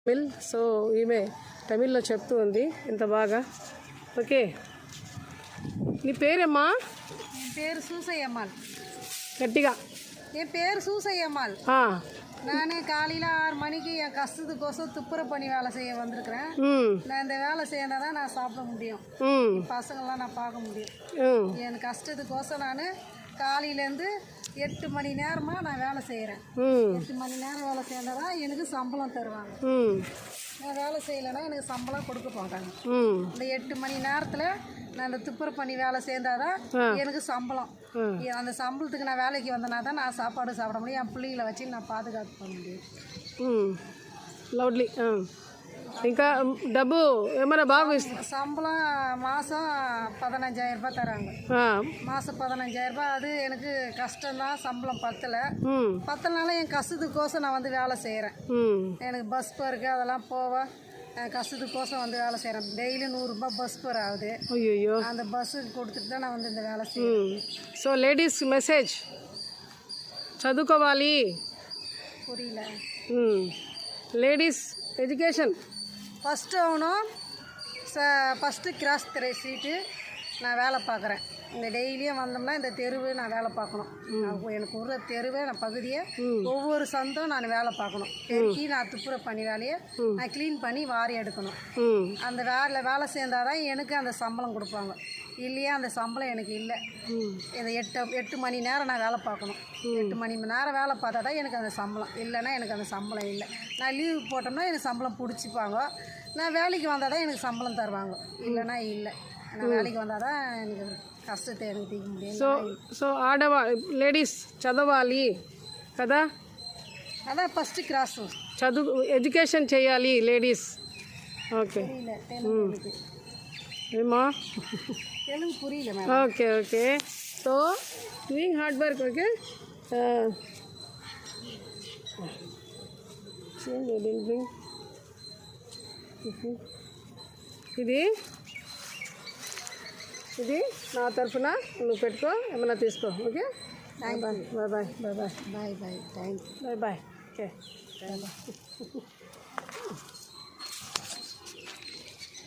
Tamil so ఈమె తమిళ్లో చెప్తూ ఉంది ఇంత బాగా. ఓకే, నీ పేరేమ్మా? பேர் சூசையம்மாள். గట్టిగా. என் பேர் சூசையம்மாள். நான் காலையில் 6 மணிக்கு என் கஷ்டத்துக்கோசம் துப்புரவு பண்ணி வேலை செய்ய வந்திருக்கிறேன். நான் இந்த வேலை செய்யணும் தான் நான் சாப்பிட முடியும், பசங்கள்லாம் நான் பார்க்க முடியும். என் கஷ்டத்துக்கோசம் நான் காலையிலேருந்து 8 மணி நேரமாக நான் வேலை செய்கிறேன். 8 மணி நேரம் வேலை செய்யணும் தான் எனக்கு சம்பளம் தருவாங்க. நான் வேலை செய்யலைன்னா எனக்கு சம்பளம் கொடுக்க மாட்டாங்க. இந்த 8 மணி நேரத்தில் நான் இந்த துப்புரவு பண்ணி வேலை செய்தாதான் எனக்கு சம்பளம். அந்த சம்பளத்துக்கு நான் வேலைக்கு வந்தேன்னா தான் நான் சாப்பாடு சாப்பிட முடியும், என் பிள்ளைகளை வச்சு நான் பாதுகாப்பு பண்ண முடியும். లవ్లీ. ఇంకా డబ్బు ఏమైనా బాగా சம்பளம் மாதம் 15,000 ரூபாய் தராங்க. மாதம் 15,000 ரூபாய். அது எனக்கு கஷ்டம்தான், சம்பளம் பத்தனால என் கஷ்டத்துக்கோசம் நான் வந்து வேலை செய்கிறேன். எனக்கு பஸ் பேருக்கு அதெல்லாம் போவேன், கஷ்டத்துக்கோசம் வந்து வேலை செய்கிறேன். டெய்லி 100 ரூபாய் பஸ் பேர் ஆகுது. ஐயோ, அந்த பஸ்ஸுக்கு கொடுத்துட்டு தான் நான் வந்து இந்த வேலை செய்கிறேன். సో లేడీస్ మెసేజ్ చదువుకోవాలి. புரியல. లేడీస్ ఎడ్యుకేషన్ ஃபஸ்ட்டு ஆகணும். ஃபஸ்ட்டு கிராஸ் சீட்டு நான் வேலை பார்க்குறேன். இந்த டெய்லியும் வந்தோம்னா இந்த தெருவு நான் வேலை பார்க்கணும். எனக்கு ஒரு தெருவை நான் பகுதியை ஒவ்வொரு சந்தம் நான் வேலை பார்க்கணும். பெருக்கி நான் துப்புரவு பண்ணி வேலையை நான் க்ளீன் பண்ணி வாரி எடுக்கணும். அந்த வேலை சேர்ந்தால் தான் எனக்கு அந்த சம்பளம் கொடுப்பாங்க. இல்லையா அந்த சம்பளம் எனக்கு இல்லை. இந்த 8 மணி நேரம் நான் வேலை பார்க்கணும். 8 மணி நேரம் வேலை பார்த்தா தான் எனக்கு அந்த சம்பளம். இல்லைன்னா எனக்கு அந்த சம்பளம் இல்லை. நான் லீவு போட்டோம்னா எனக்கு சம்பளம் பிடிச்சிப்பாங்க. நான் வேலைக்கு வந்தால் தான் எனக்கு சம்பளம் தருவாங்க, இல்லைன்னா இல்லை. நான் வேலைக்கு வந்தால் தான் எனக்கு కష్టతే எனக்கு తీగ முடியும். సో లేడీస్ చదవాలి కదా, అదే ఫస్ట్ క్లాస్ చదువు ఎడ్యుకేషన్ చేయాలి లేడీస్. ఓకే ఏమా తెలుగు పురియలే madam. Okay okay. So doing hard work. Okay, ఇది నా తరఫున నువ్వు పెట్టుకో, ఏమైనా తీసుకో. Okay, bye bye bye bye bye bye bye thank you bye bye. Okay, bye bye.